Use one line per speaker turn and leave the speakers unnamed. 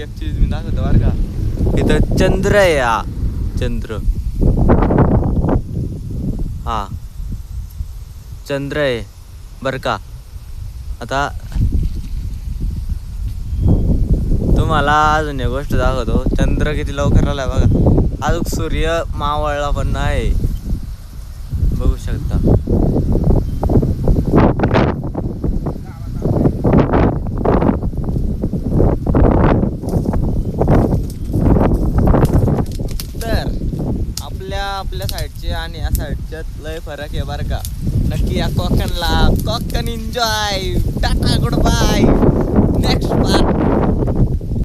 एक चीज मी दाखवतो बरं का, इथं चंद्र आहे. हा चंद्र, हा चंद्र आहे बरं का. आता तुम्हाला अजून एक गोष्ट दाखवतो, चंद्र किती लवकर आलाय बघा. अजून सूर्य मावळला पण नाही, बघू शकता. तर आपल्या साईडचे आणि या साईडच्यात लय फरक आहे बरं का. नक्की या कोकणला, Konkan enjoy. Tata good bye, next part.